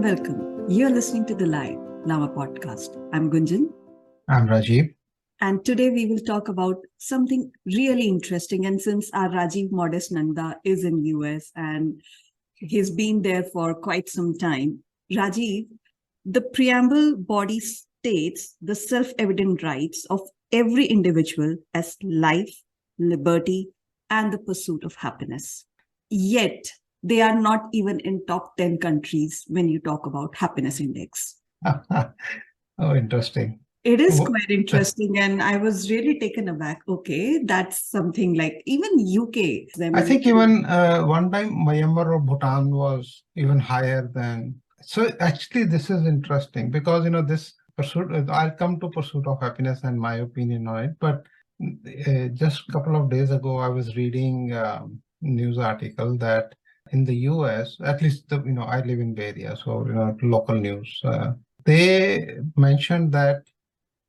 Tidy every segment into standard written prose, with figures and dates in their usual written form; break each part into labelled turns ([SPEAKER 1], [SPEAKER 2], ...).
[SPEAKER 1] welcome. You're listening to the Live Lama podcast. I'm Gunjan.
[SPEAKER 2] I'm Rajiv.
[SPEAKER 1] And today we will talk about something really interesting. And since our Rajiv Modest Nanda is in US and he's been there for quite some time, Rajiv, the preamble body states the self-evident rights of every individual as life, liberty, and the pursuit of happiness. Yet, they are not even in top 10 countries when you talk about happiness index.
[SPEAKER 2] Oh, interesting.
[SPEAKER 1] It is quite interesting, and I was really taken aback. Okay, that's something like even UK.
[SPEAKER 2] I think even one time Myanmar or Bhutan was even higher than. So actually, this is interesting because this pursuit. I'll come to pursuit of happiness and my opinion on it. But just a couple of days ago, I was reading a news article that in the US, at least I live in Bay Area, so local news. They mentioned that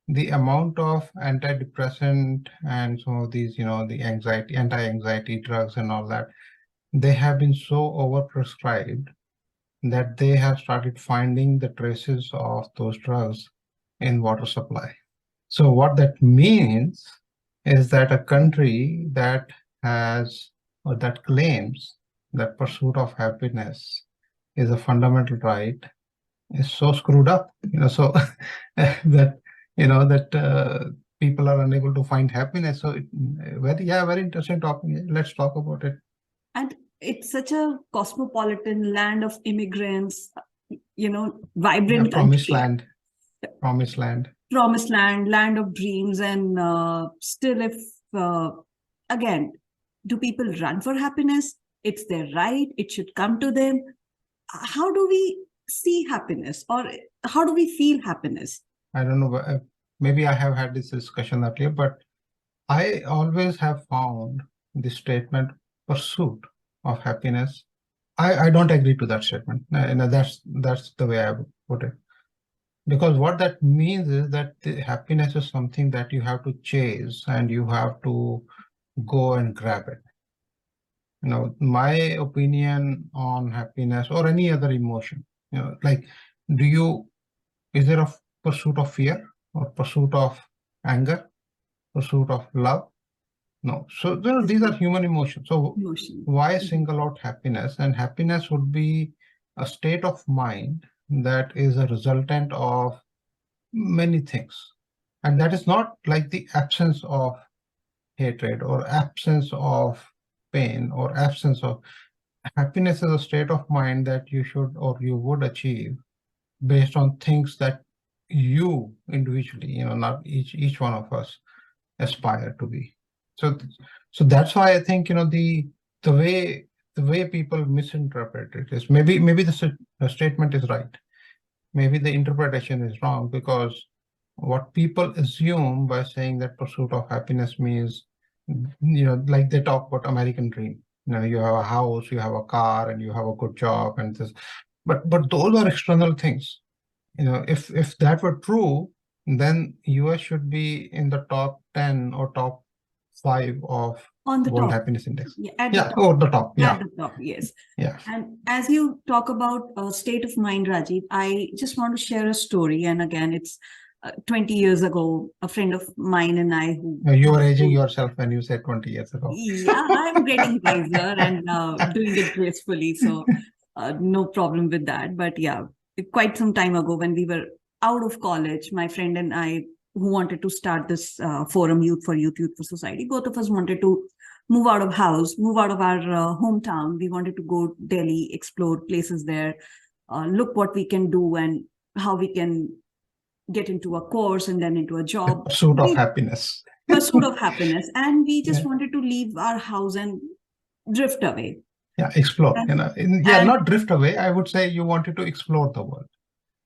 [SPEAKER 2] the amount of antidepressant and some of these, the anti-anxiety drugs and all that, they have been so overprescribed that they have started finding the traces of those drugs in water supply. So what that means is that a country that has or that claims that pursuit of happiness is a fundamental right is so screwed up, so that people are unable to find happiness. So very interesting topic. Let's talk about it.
[SPEAKER 1] And it's such a cosmopolitan land of immigrants, vibrant
[SPEAKER 2] promised
[SPEAKER 1] country.
[SPEAKER 2] land.
[SPEAKER 1] Promised land of dreams. And still, if again, do people run for happiness? It's their right. It should come to them. How do we see happiness, or how do we feel happiness?
[SPEAKER 2] I don't know. Maybe I have had this discussion earlier, but I always have found the statement pursuit of happiness. I don't agree to that statement. That's the way I would put it. Because what that means is that the happiness is something that you have to chase and you have to go and grab it. My opinion on happiness or any other emotion, like, is there a pursuit of fear or pursuit of anger, pursuit of love? No. So these are human emotions. So why single out happiness? And happiness would be a state of mind that is a resultant of many things. And that is not like the absence of hatred or absence of pain or absence of. Happiness is a state of mind that you should or you would achieve based on things that you individually, not each one of us aspire to be. So that's why I think the way people misinterpret it is maybe the statement is right, maybe the interpretation is wrong, because what people assume by saying that pursuit of happiness means, like they talk about American dream. You have a house, you have a car, and you have a good job, and this. But those are external things. If that were true, then US should be in the top 10 or top 5 of
[SPEAKER 1] on the
[SPEAKER 2] World
[SPEAKER 1] top.
[SPEAKER 2] Happiness Index.
[SPEAKER 1] Or
[SPEAKER 2] the top.
[SPEAKER 1] At the top, yes.
[SPEAKER 2] Yeah.
[SPEAKER 1] And as you talk about state of mind, Rajiv, I just want to share a story. And again, it's 20 years ago, a friend of mine and I
[SPEAKER 2] you were aging yourself when you said 20 years ago.
[SPEAKER 1] Yeah, I'm getting wiser and doing it gracefully. So no problem with that. But yeah, quite some time ago when we were out of college, my friend and I, who wanted to start this forum, Youth for Society, both of us wanted to move out of house, move out of our hometown. We wanted to go Delhi, explore places there, look what we can do and how we can get into a course and then into a job.
[SPEAKER 2] The pursuit of happiness.
[SPEAKER 1] Pursuit of happiness. And we just wanted to leave our house and drift away.
[SPEAKER 2] Yeah, explore. Not drift away. I would say you wanted to explore the world.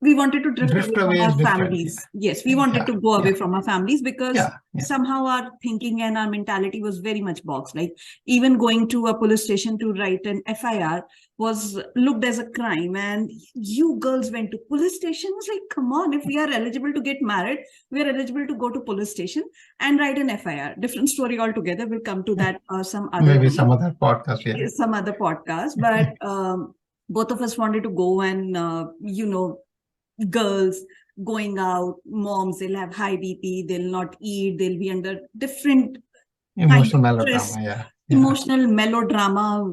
[SPEAKER 1] We wanted to drift away from our families.
[SPEAKER 2] Yeah.
[SPEAKER 1] Yes, we wanted to go away from our families because somehow our thinking and our mentality was very much boxed. Like even going to a police station to write an FIR was looked as a crime. And you girls went to police station. I was like, come on, if we are eligible to get married, we are eligible to go to police station and write an FIR. Different story altogether. We'll come to that some other
[SPEAKER 2] maybe some other podcast.
[SPEAKER 1] Some other podcast. But both of us wanted to go and, girls going out, moms, they'll have high BP, they'll not eat, they'll be under different kind of
[SPEAKER 2] Emotional
[SPEAKER 1] stress,
[SPEAKER 2] melodrama. Yeah.
[SPEAKER 1] emotional melodrama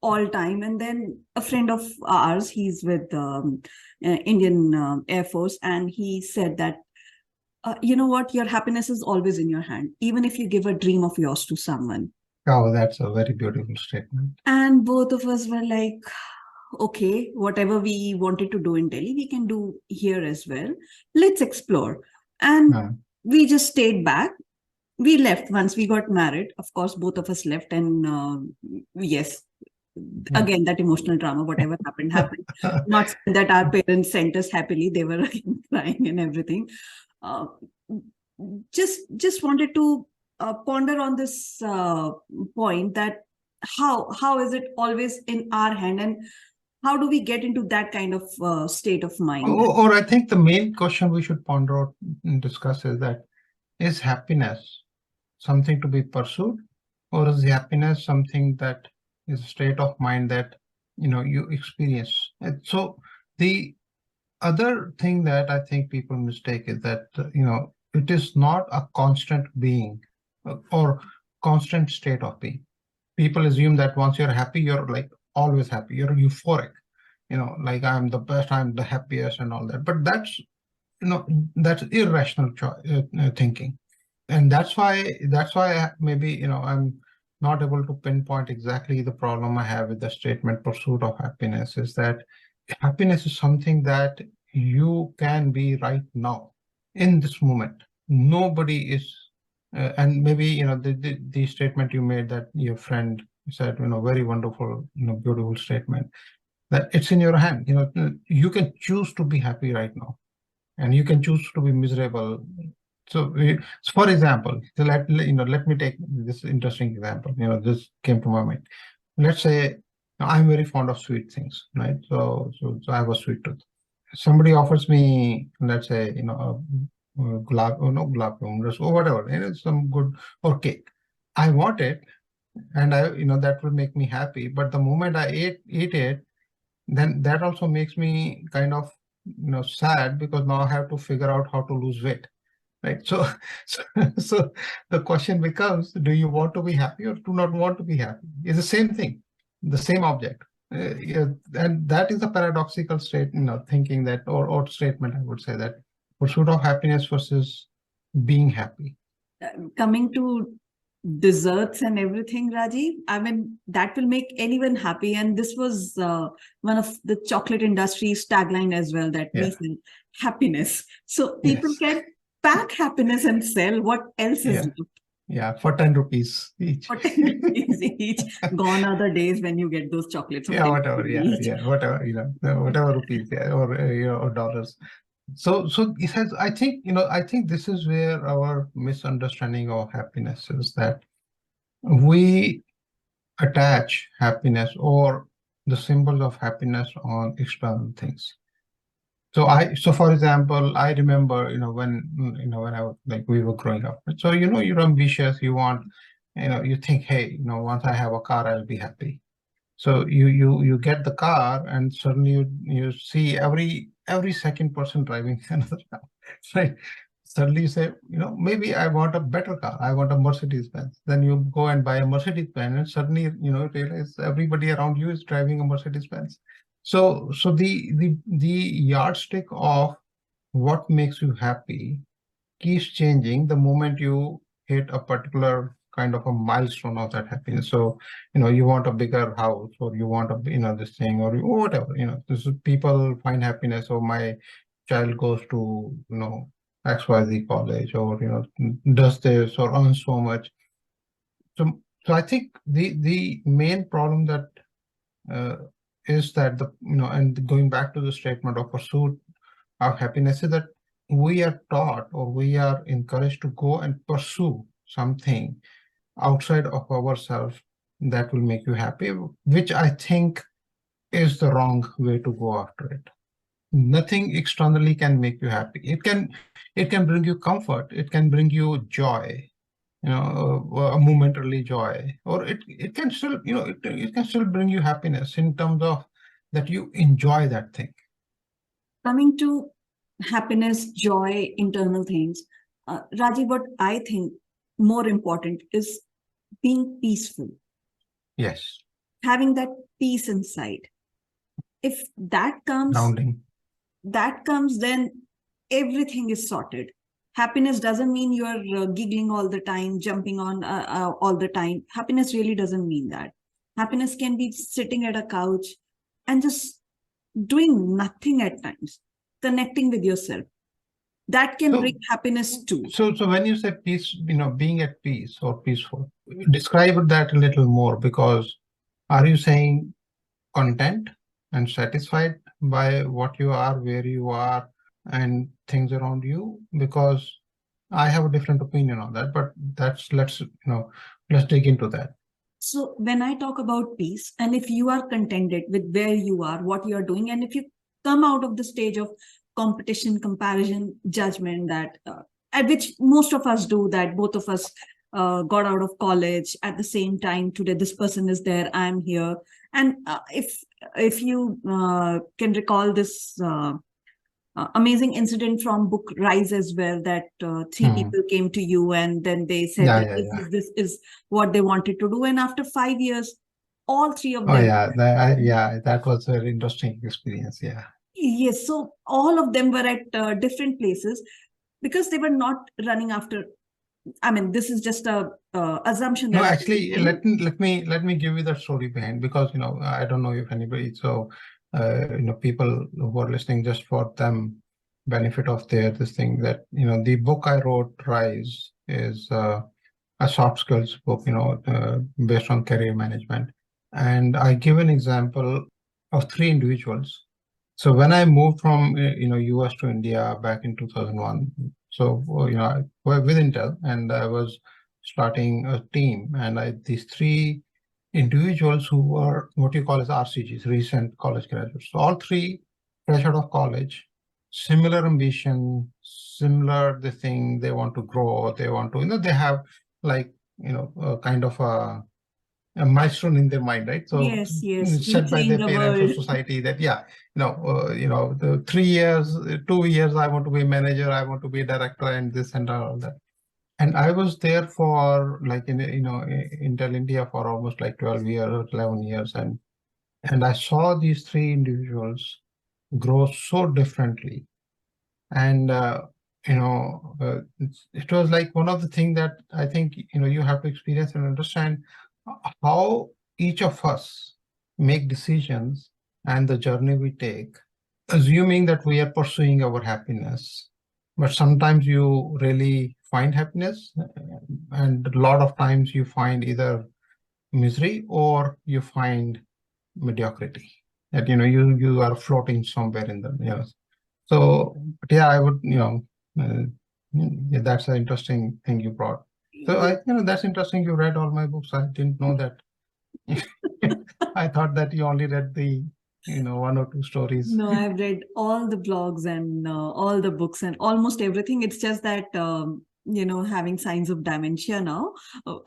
[SPEAKER 1] all time. And then a friend of ours, he's with Indian Air Force, and he said that, you know what, your happiness is always in your hand, even if you give a dream of yours to someone.
[SPEAKER 2] Oh, that's a very beautiful statement.
[SPEAKER 1] And both of us were like, okay, whatever we wanted to do in Delhi, we can do here as well. Let's explore. And we just stayed back. We left once we got married. Of course, both of us left. And yes, again, that emotional drama, whatever happened, happened. Not that our parents sent us happily. They were crying and everything. Uh, just wanted to ponder on this point, that how is it always in our hand, and how do we get into that kind of state of mind?
[SPEAKER 2] Or I think the main question we should ponder out and discuss is that, is happiness something to be pursued, or is happiness something that is a state of mind that you experience? And so the other thing that I think people mistake is that it is not a constant being or constant state of being. People assume that once you're happy, you're like always happy, you're euphoric, like I'm the best, I'm the happiest and all that. But that's irrational thinking. And that's why maybe I'm not able to pinpoint exactly the problem I have with the statement pursuit of happiness, is that happiness is something that you can be right now in this moment. Nobody is and maybe the statement you made, that your friend said, very wonderful, beautiful statement, that it's in your hand. You can choose to be happy right now, and you can choose to be miserable. So, for example, let me take this interesting example. This came to my mind. Let's say I'm very fond of sweet things, right? So I have a sweet tooth. Somebody offers me, let's say, gulab jamun or whatever, some good, or cake. I want it, and that will make me happy. But the moment I eat it, then that also makes me kind of sad, because now I have to figure out how to lose weight, right? So, so the question becomes, do you want to be happy or do not want to be happy? It's the same thing, the same object. Yeah, and that is a paradoxical state, thinking that, or statement, I would say, that pursuit of happiness versus being happy.
[SPEAKER 1] Coming to desserts and everything, Rajiv, I mean, that will make anyone happy. And this was one of the chocolate industry's tagline as well, that we sell happiness. So people can pack happiness and sell. What else is left?
[SPEAKER 2] Yeah, for 10 rupees each.
[SPEAKER 1] For 10 rupees each. Gone are the days when you get those chocolates.
[SPEAKER 2] Yeah, whatever. Yeah, whatever, whatever rupees, or or dollars. So it has, I think this is where our misunderstanding of happiness is, that we attach happiness or the symbols of happiness on external things. So for example, I remember, when I was like, we were growing up. So, you're ambitious, you want, you think, hey, once I have a car, I'll be happy. So you get the car, and suddenly you see every second person driving another car, right? Suddenly you say, maybe I want a better car. I want a Mercedes-Benz. Then you go and buy a Mercedes-Benz, and suddenly realize everybody around you is driving a Mercedes-Benz. So the yardstick of what makes you happy keeps changing the moment you hit a particular kind of a milestone of that happiness. So, you want a bigger house, or you want this thing, or whatever, this is, people find happiness. Or my child goes to, XYZ college, or, does this, or earns so much. So I think the main problem that is that and going back to the statement of pursuit of happiness, is that we are taught, or we are encouraged to go and pursue something outside of ourselves that will make you happy, which I think is the wrong way to go after it. Nothing externally can make you happy. It can bring you comfort, it can bring you joy, a momentarily joy, or it can still, it can still bring you happiness in terms of that you enjoy that thing.
[SPEAKER 1] Coming to happiness, joy, internal things, Rajiv, what I think more important is being peaceful,
[SPEAKER 2] Yes,
[SPEAKER 1] having that peace inside. If
[SPEAKER 2] grounding.
[SPEAKER 1] that comes, then everything is sorted. Happiness doesn't mean you are giggling all the time, jumping on all the time. Happiness really doesn't mean that. Happiness can be sitting at a couch and just doing nothing at times, connecting with yourself. That can bring
[SPEAKER 2] So,
[SPEAKER 1] happiness too.
[SPEAKER 2] so when you say peace, being at peace or peaceful, describe that a little more, because are you saying content and satisfied by what you are, where you are, and things around you? Because I have a different opinion on that, but let's dig into that.
[SPEAKER 1] So when I talk about peace, and if you are contented with where you are, what you are doing, and if you come out of the stage of competition, comparison, judgment, that at which most of us do, that both of us got out of college at the same time. Today, this person is there, I'm here, and if you can recall this amazing incident from book Rise as well, that three
[SPEAKER 2] Hmm.
[SPEAKER 1] people came to you and then they said
[SPEAKER 2] Yeah,
[SPEAKER 1] that
[SPEAKER 2] yeah, yeah.
[SPEAKER 1] this is what they wanted to do, and after 5 years all three of
[SPEAKER 2] Oh,
[SPEAKER 1] them,
[SPEAKER 2] yeah, yeah, that was a very interesting experience. Yeah.
[SPEAKER 1] yes, so all of them were at different places because they were not running after, I mean, this is just a assumption
[SPEAKER 2] No,
[SPEAKER 1] that I'm
[SPEAKER 2] actually,
[SPEAKER 1] making.
[SPEAKER 2] let me give you the story behind, because I don't know if anybody, so people who are listening, just for them benefit of this thing, that the book I wrote, Rise, is a soft skills book, based on career management, and I give an example of three individuals. So when I moved from US to India back in 2001, so I was with Intel, and I was starting a team, and these three individuals who were what you call as RCGs, recent college graduates. So all three fresh out of college, similar ambition, similar the thing, they want to grow, they want to, they have like a kind of a milestone in their mind, right? So
[SPEAKER 1] Yes, yes,
[SPEAKER 2] set by
[SPEAKER 1] reclaim
[SPEAKER 2] their
[SPEAKER 1] the
[SPEAKER 2] parents or
[SPEAKER 1] world.
[SPEAKER 2] society, that the 3 years, 2 years, I want to be a manager, I want to be a director, and this and all that. And I was there for like in Intel India for almost like 12 years, 11 years, and I saw these three individuals grow so differently. And it was like one of the things that I think you have to experience and understand how each of us make decisions and the journey we take, assuming that we are pursuing our happiness. But sometimes you really find happiness, and a lot of times you find either misery or you find mediocrity. That you are floating somewhere in the. So, but yeah, I would, yeah, that's an interesting thing you brought. So
[SPEAKER 1] Yes.
[SPEAKER 2] that's interesting. You read all my books. I didn't know that. I thought that you only read the, one or two stories.
[SPEAKER 1] No, I've read all the blogs and all the books and almost everything. It's just that, having signs of dementia now.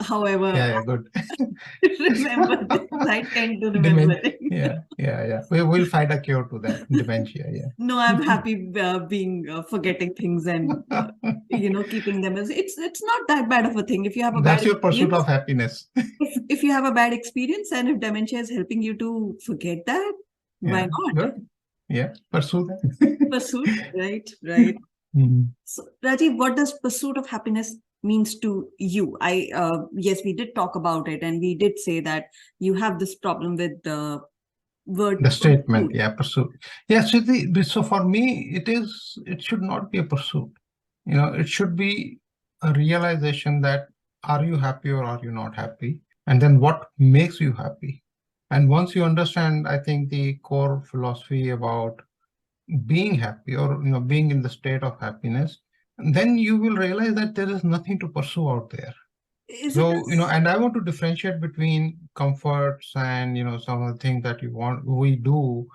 [SPEAKER 1] However,
[SPEAKER 2] Yeah, yeah, good.
[SPEAKER 1] I remember this. I tend to remember
[SPEAKER 2] Dementia.
[SPEAKER 1] it.
[SPEAKER 2] Yeah, yeah, yeah. We will find a cure to that dementia.
[SPEAKER 1] No, I'm happy being forgetting things and keeping them as it's not that bad of a thing if you have a bad
[SPEAKER 2] That's your pursuit
[SPEAKER 1] experience.
[SPEAKER 2] of happiness.
[SPEAKER 1] If you have a bad experience and if dementia is helping you to forget that, why
[SPEAKER 2] Yeah,
[SPEAKER 1] not
[SPEAKER 2] good. Yeah, pursue that.
[SPEAKER 1] pursue? Right, right.
[SPEAKER 2] Mhm.
[SPEAKER 1] So, Rajiv, what does pursuit of happiness means to you? Yes, we did talk about it, and we did say that you have this problem with the word
[SPEAKER 2] The statement,
[SPEAKER 1] pursuit.
[SPEAKER 2] yeah, pursuit. Yeah, so for me, it should not be a pursuit. It should be a realization that are you happy or are you not happy? And then what makes you happy? And once you understand, I think the core philosophy about being happy, or being in the state of happiness, then you will realize that there is nothing to pursue out there.
[SPEAKER 1] Is it
[SPEAKER 2] So, and I want to differentiate between comforts and, some of the things that we do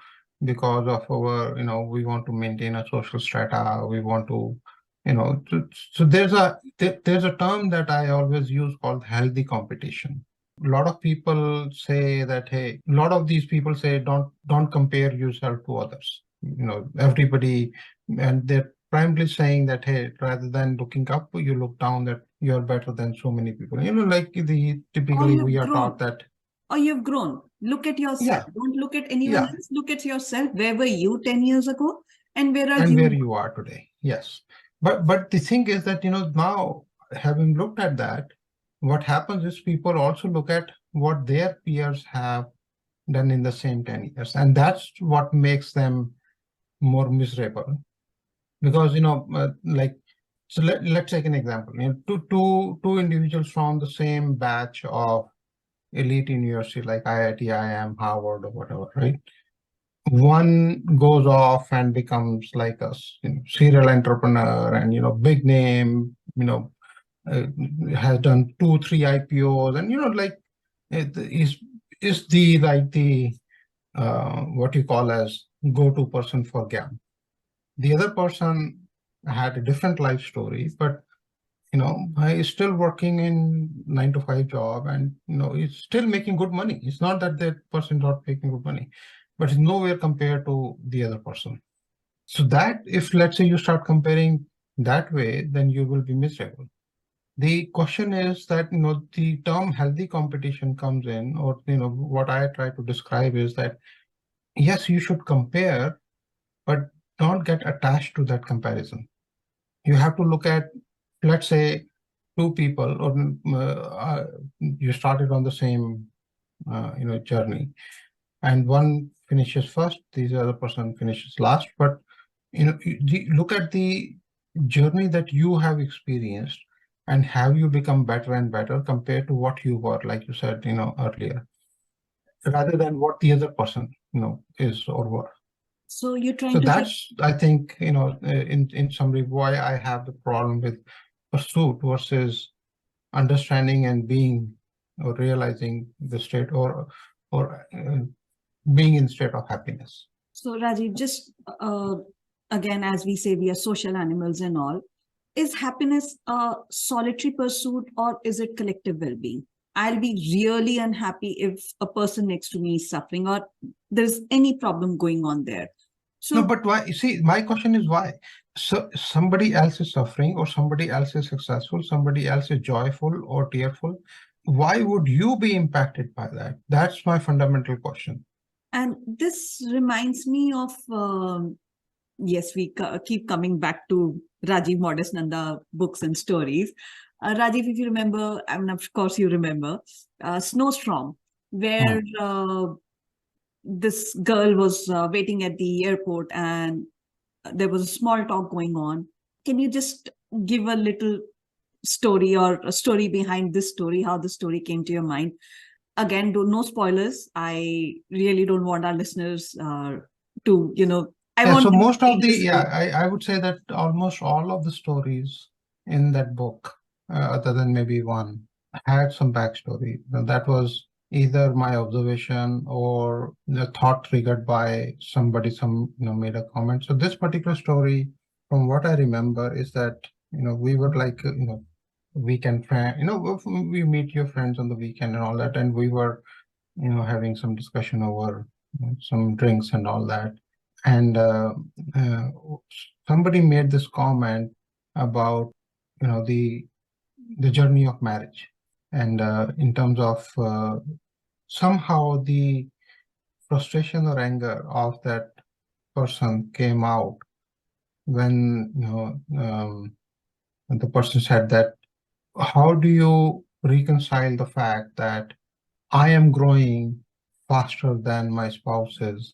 [SPEAKER 2] because of our, we want to maintain a social strata. We want to, so there's a term that I always use called healthy competition. A lot of people say that, hey, a lot of these people say, don't compare yourself to others. Everybody, and they're primarily saying that, hey, rather than looking up, you look down, that you're better than so many people. Like the
[SPEAKER 1] Or
[SPEAKER 2] typically we
[SPEAKER 1] you've
[SPEAKER 2] are taught
[SPEAKER 1] grown.
[SPEAKER 2] that,
[SPEAKER 1] Or you've grown. Look at yourself.
[SPEAKER 2] yeah,
[SPEAKER 1] Don't look at anyone
[SPEAKER 2] yeah,
[SPEAKER 1] else. Look at yourself. Where were you 10 years ago? And where are
[SPEAKER 2] and
[SPEAKER 1] you
[SPEAKER 2] where
[SPEAKER 1] now?
[SPEAKER 2] you are today. Yes. But the thing is that, now having looked at that, what happens is people also look at what their peers have done in the same 10 years. And that's what makes them more miserable. Because, like, so let's take an example. Two individuals from the same batch of elite university like IIT, IIM, Harvard, or whatever, right? One goes off and becomes like a serial entrepreneur and, big name, has done 2, 3 IPOs, and, like, is the like the what you call as go-to person for GAM. The other person had a different life story, but he's still working in 9 to 5 job, and he's still making good money. It's not that that person is not making good money, but it's nowhere compared to the other person. So that if let's say you start comparing that way, then you will be miserable. The question is that the term healthy competition comes in, or what I try to describe is that yes, you should compare, but don't get attached to that comparison. You have to look at, let's say, two people, or you started on the same journey, and one finishes first, the other person finishes last. But look at the journey that you have experienced, and have you become better and better compared to what you were, like you said earlier, rather than what the other person is or were.
[SPEAKER 1] So you're
[SPEAKER 2] So
[SPEAKER 1] trying to say,
[SPEAKER 2] that's, I think, in summary, why I have the problem with pursuit versus understanding and being, or realizing the state, or being in state of happiness.
[SPEAKER 1] so Rajiv, just again, as we say, we are social animals and all. Is happiness a solitary pursuit or is it collective well-being? I'll be really unhappy if a person next to me is suffering or there's any problem going on there.
[SPEAKER 2] No,
[SPEAKER 1] So,
[SPEAKER 2] but why? You see, my question is why. So somebody else is suffering, or somebody else is successful, somebody else is joyful or tearful. Why would you be impacted by that? That's my fundamental question.
[SPEAKER 1] and this reminds me of, yes, we keep coming back to Rajiv Modest Nanda books and stories. Rajiv, if you remember, I mean, of course you remember, Snowstorm, where
[SPEAKER 2] Hmm.
[SPEAKER 1] this girl was waiting at the airport and there was a small talk going on. Can you just give a little story or a story behind this story, how the story came to your mind? Again, no spoilers. I really don't want our listeners to, I
[SPEAKER 2] Yeah,
[SPEAKER 1] want
[SPEAKER 2] so
[SPEAKER 1] them to
[SPEAKER 2] most of
[SPEAKER 1] read
[SPEAKER 2] the,
[SPEAKER 1] the
[SPEAKER 2] yeah,
[SPEAKER 1] story.
[SPEAKER 2] I would say that almost all of the stories in that book, other than maybe one, had some backstory. That was either my observation or the thought triggered by somebody, made a comment. So this particular story, from what I remember, is that, we were like, weekend friend, we meet your friends on the weekend and all that. And we were, having some discussion over some drinks and all that. And uh, somebody made this comment about the journey of marriage, and in terms of somehow the frustration or anger of that person came out when the person said that, how do you reconcile the fact that I am growing faster than my spouse is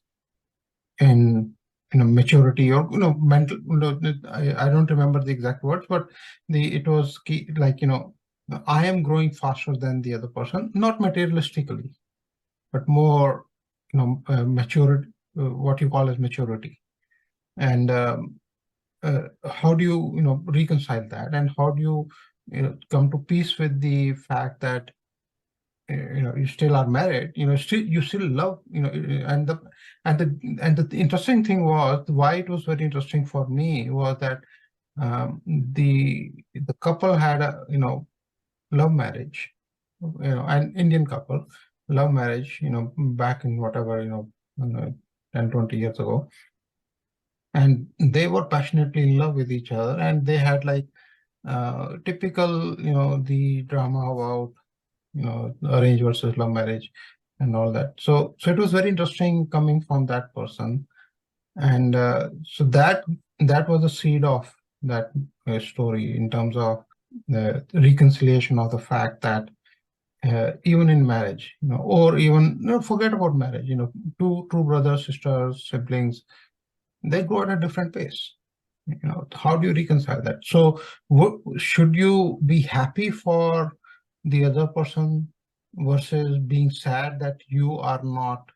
[SPEAKER 2] in maturity, or mental, I don't remember the exact words, but it was key, like, I am growing faster than the other person, not materialistically, but more maturity, what you call as maturity. And how do you reconcile that, and how do you come to peace with the fact that you still are married, you still love, and the interesting thing was, why it was very interesting for me was that the couple had a love marriage, an Indian couple, love marriage, back in whatever, 10, 20 years ago. And they were passionately in love with each other, and they had like typical, the drama about, arranged versus love marriage and all that. So it was very interesting coming from that person. And so that was the seed of that story in terms of the reconciliation of the fact that even in marriage, or even forget about marriage, two brothers, sisters, siblings, they grow at a different pace. How do you reconcile that? So should you be happy for the other person versus being sad that you are not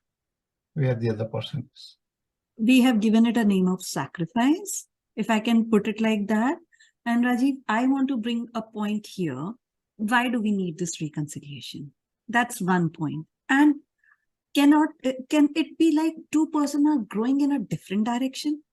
[SPEAKER 2] where the other person is?
[SPEAKER 1] We have given it a name of sacrifice, if I can put it like that. And Rajiv, I want to bring a point here. Why do we need this reconciliation? That's one point. And can it be like two person are growing in a different direction?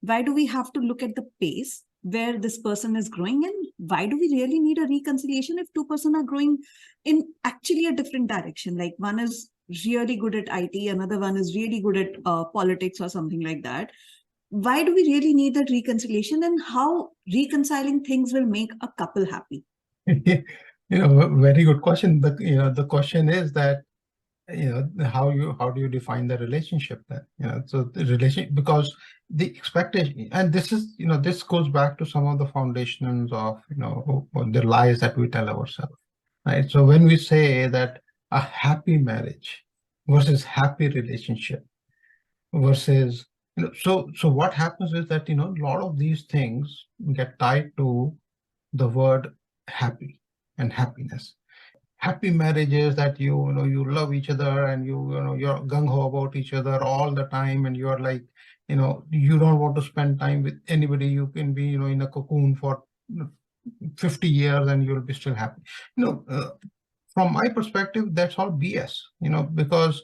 [SPEAKER 1] Why do we have to look at the pace where this person is growing, and why do we really need a reconciliation if two person are growing in actually a different direction? Like one is really good at IT, another one is really good at politics or something like that. Why do we really need that reconciliation, and how reconciling things will make a couple happy?
[SPEAKER 2] Very good question. The question is that, how do you define the relationship then? So the relation, because the expectation, and this goes back to some of the foundations of, the lies that we tell ourselves, right? So when we say that a happy marriage versus happy relationship versus, so what happens is that, a lot of these things get tied to the word happy and happiness. Happy marriages that you love each other, and you're gung-ho about each other all the time, and you're like, you don't want to spend time with anybody. You can be, in a cocoon for 50 years and you'll be still happy. From my perspective, that's all BS, because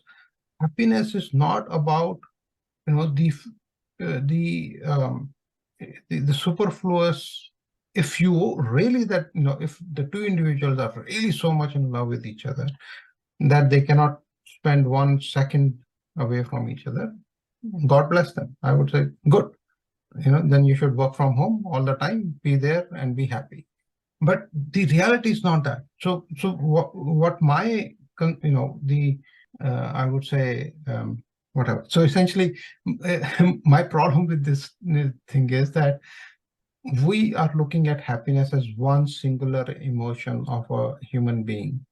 [SPEAKER 2] happiness is not about, the the superfluous. If you really if the two individuals are really so much in love with each other that they cannot spend 1 second away from each other, God bless them. I would say good. Then you should work from home all the time, be there and be happy. But the reality is not that. So what my I would say, whatever. So essentially, my problem with this thing is that we are looking at happiness as one singular emotion of a human being,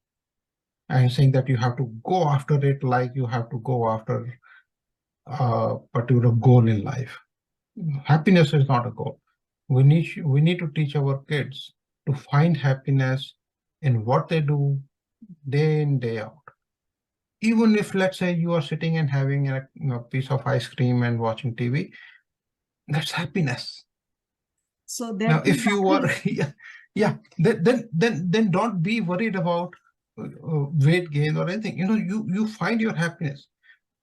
[SPEAKER 2] and saying that you have to go after it like you have to go after a particular goal in life. Happiness is not a goal. We need to teach our kids to find happiness in what they do day in, day out. Even if, let's say, you are sitting and having a piece of ice cream and watching TV, that's happiness.
[SPEAKER 1] So
[SPEAKER 2] Now,
[SPEAKER 1] therefore,
[SPEAKER 2] if you are, then don't be worried about weight gain or anything. You find your happiness.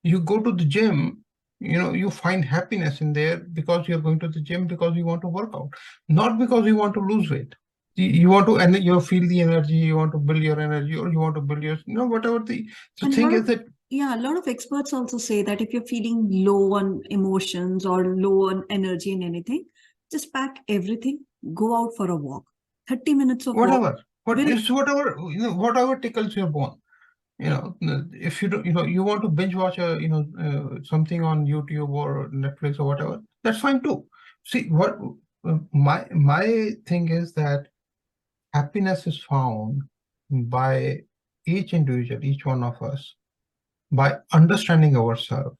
[SPEAKER 2] You go to the gym, you find happiness in there because you're going to the gym because you want to work out, not because you want to lose weight. You want to, and you feel the energy, you want to build your energy, or you want to build your, whatever the
[SPEAKER 1] and
[SPEAKER 2] thing is that.
[SPEAKER 1] yeah, a lot of experts also say that if you're feeling low on emotions or low on energy in anything, just pack everything, go out for a walk. 30 minutes of walk
[SPEAKER 2] Whatever, but
[SPEAKER 1] will.
[SPEAKER 2] it's whatever, whatever tickles your bone. If you don't, you want to binge watch something on YouTube or Netflix or whatever, that's fine too. See, what my thing is that happiness is found by each individual, each one of us, by understanding ourselves,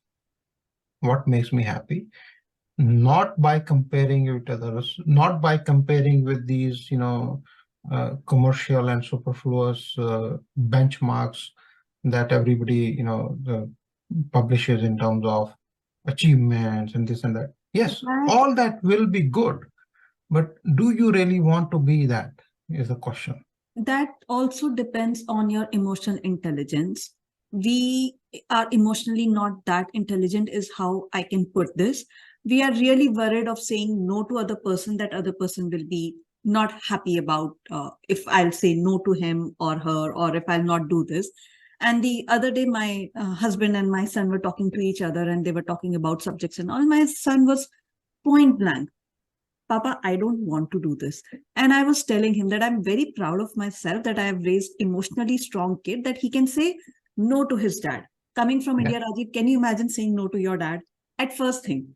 [SPEAKER 2] what makes me happy, not by comparing with others, not by comparing with these, commercial and superfluous benchmarks that everybody, publishes in terms of achievements and this and that. Yes,
[SPEAKER 1] That
[SPEAKER 2] all that will be good, but do you really want to be that, is the question.
[SPEAKER 1] that also depends on your emotional intelligence. We are emotionally not that intelligent, is how I can put this. We are really worried of saying no to other person, that other person will be not happy about if I'll say no to him or her, or if I'll not do this. And the other day, my husband and my son were talking to each other, and they were talking about subjects and all. My son was point blank, Papa, I don't want to do this. And I was telling him that I'm very proud of myself, that I have raised emotionally strong kid, that he can say no to his dad. Coming from India, Rajiv, can you imagine saying no to your dad at first thing?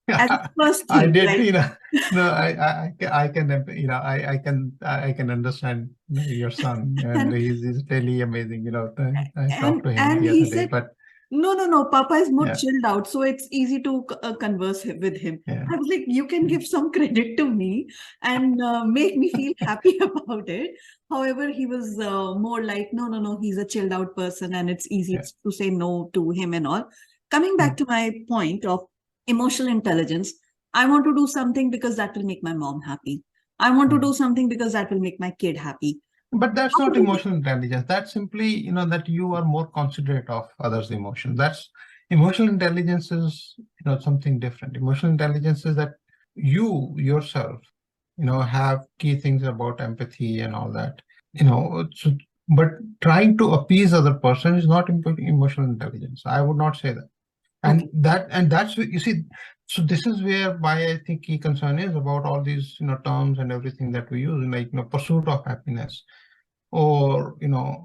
[SPEAKER 1] As a first
[SPEAKER 2] I
[SPEAKER 1] thing,
[SPEAKER 2] did,
[SPEAKER 1] like,
[SPEAKER 2] no, I can, I can understand your son, and
[SPEAKER 1] and
[SPEAKER 2] he's really amazing. I talked to him
[SPEAKER 1] and
[SPEAKER 2] the
[SPEAKER 1] he
[SPEAKER 2] other day,
[SPEAKER 1] said,
[SPEAKER 2] but
[SPEAKER 1] no, Papa is more
[SPEAKER 2] yeah,
[SPEAKER 1] chilled out, so it's easy to converse with him.
[SPEAKER 2] yeah,
[SPEAKER 1] I was like, you can give some credit to me and make me feel happy about it. However, he was more like, no, he's a chilled out person, and it's easy
[SPEAKER 2] yeah.
[SPEAKER 1] to say no to him and all. Coming back to my point of emotional intelligence, I want to do something because that will make my mom happy. I want to do something because that will make my kid happy.
[SPEAKER 2] But that's
[SPEAKER 1] How
[SPEAKER 2] not
[SPEAKER 1] do we-
[SPEAKER 2] emotional intelligence. That's simply, that you are more considerate of others' emotions. That's emotional intelligence is, something different. Emotional intelligence is that you yourself, have key things about empathy and all that. But trying to appease other person is not emotional intelligence. I would not say that.
[SPEAKER 1] Okay.
[SPEAKER 2] And that's, you see, so this is where why I think key concern is about all these, terms and everything that we use, like, pursuit of happiness, or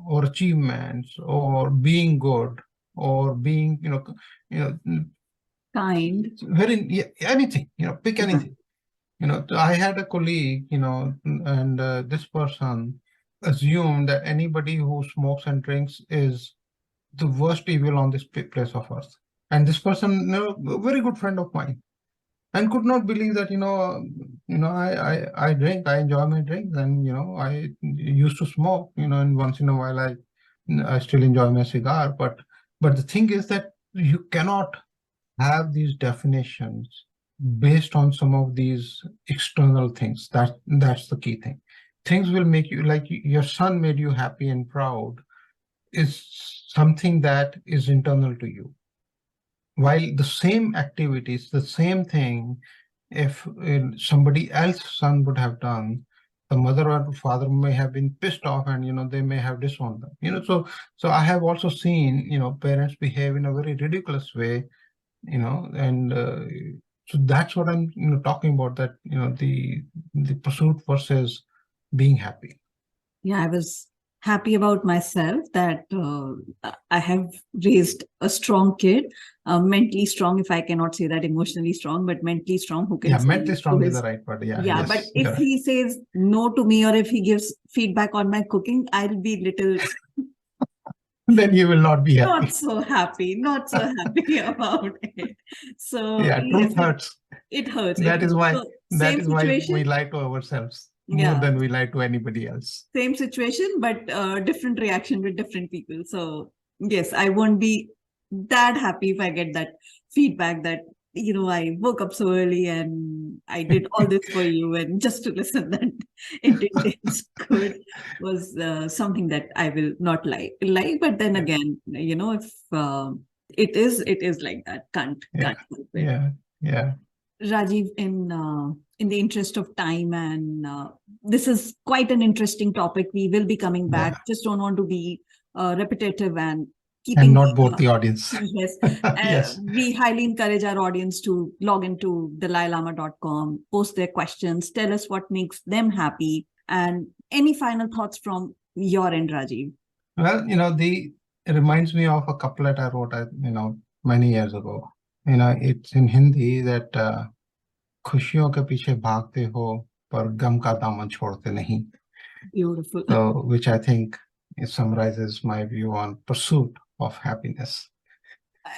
[SPEAKER 2] or achievements, or being good, or being
[SPEAKER 1] Kind.
[SPEAKER 2] very, yeah, anything, pick
[SPEAKER 1] Yeah.
[SPEAKER 2] anything. I had a colleague, and this person assumed that anybody who smokes and drinks is the worst evil on this place of earth. And this person, a very good friend of mine, and could not believe that, I drink, I enjoy my drinks, and I used to smoke, and once in a while I still enjoy my cigar. But the thing is that you cannot have these definitions based on some of these external things. That's the key thing. Things will make you, like your son made you happy and proud, is something that is internal to you. While the same activities, the same thing, if somebody else's son would have done, the mother or father may have been pissed off, and they may have disowned them. So I have also seen parents behave in a very ridiculous way, and so that's what I'm talking about, that the pursuit versus being happy.
[SPEAKER 1] Yeah, I was happy about myself that I have raised a strong kid, mentally strong, if I cannot say that emotionally strong, but mentally strong, who can
[SPEAKER 2] Yeah,
[SPEAKER 1] say
[SPEAKER 2] mentally
[SPEAKER 1] no to
[SPEAKER 2] strong is the
[SPEAKER 1] his.
[SPEAKER 2] right word. Yeah,
[SPEAKER 1] Yeah, but
[SPEAKER 2] yes,
[SPEAKER 1] if he says no to me, or if he gives feedback on my cooking, I'll be little
[SPEAKER 2] then you will not be happy.
[SPEAKER 1] not so happy about it. So
[SPEAKER 2] Yeah,
[SPEAKER 1] yes,
[SPEAKER 2] truth hurts.
[SPEAKER 1] it hurts. It
[SPEAKER 2] That is
[SPEAKER 1] hurts.
[SPEAKER 2] why
[SPEAKER 1] So same
[SPEAKER 2] we
[SPEAKER 1] situation.
[SPEAKER 2] lie to ourselves more
[SPEAKER 1] Yeah,
[SPEAKER 2] than we lie to anybody else.
[SPEAKER 1] same situation, but different reaction with different people. So yes, I won't be that happy if I get that feedback that, I woke up so early and I did all this for you, and just to listen that it didn't taste good was something that I will not like. But then
[SPEAKER 2] Yeah,
[SPEAKER 1] again, if it is like that.
[SPEAKER 2] yeah,
[SPEAKER 1] Can't help it.
[SPEAKER 2] yeah, yeah.
[SPEAKER 1] Rajiv, in the interest of time, and this is quite an interesting topic. We will be coming back.
[SPEAKER 2] Yeah.
[SPEAKER 1] Just don't want to be repetitive and
[SPEAKER 2] And
[SPEAKER 1] keeping.
[SPEAKER 2] not both the audience.
[SPEAKER 1] Yes,
[SPEAKER 2] Yes.
[SPEAKER 1] we highly encourage our audience to log into dalailama.com, post their questions, tell us what makes them happy, and any final thoughts from your end, Rajiv.
[SPEAKER 2] Well, it reminds me of a couplet I wrote, many years ago. It's in Hindi that खुशियों के पीछे भागते हो पर गम का दामन छोड़ते नहीं.
[SPEAKER 1] Beautiful.
[SPEAKER 2] So, which I think it summarizes my view on pursuit of happiness.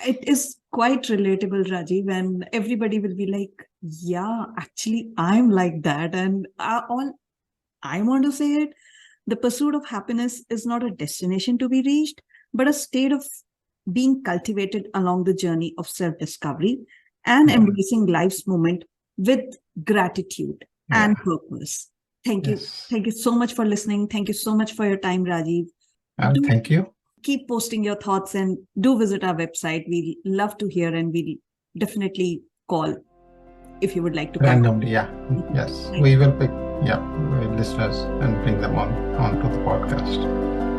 [SPEAKER 1] It is quite relatable, Rajiv, and everybody will be like, yeah, actually, I'm like that. And all I want to say it, the pursuit of happiness is not a destination to be reached, but a state of being cultivated along the journey of self-discovery and
[SPEAKER 2] Yeah.
[SPEAKER 1] embracing life's moment with gratitude and
[SPEAKER 2] Yeah.
[SPEAKER 1] purpose. Thank you.
[SPEAKER 2] Yes.
[SPEAKER 1] Thank you so much for listening. Thank you so much for your time, Rajiv. Do
[SPEAKER 2] Thank you.
[SPEAKER 1] keep posting your thoughts, and do visit our website. We love to hear, and we'll definitely call if you would like to come.
[SPEAKER 2] Randomly, yeah. Yes, we will pick listeners and bring them on onto the podcast.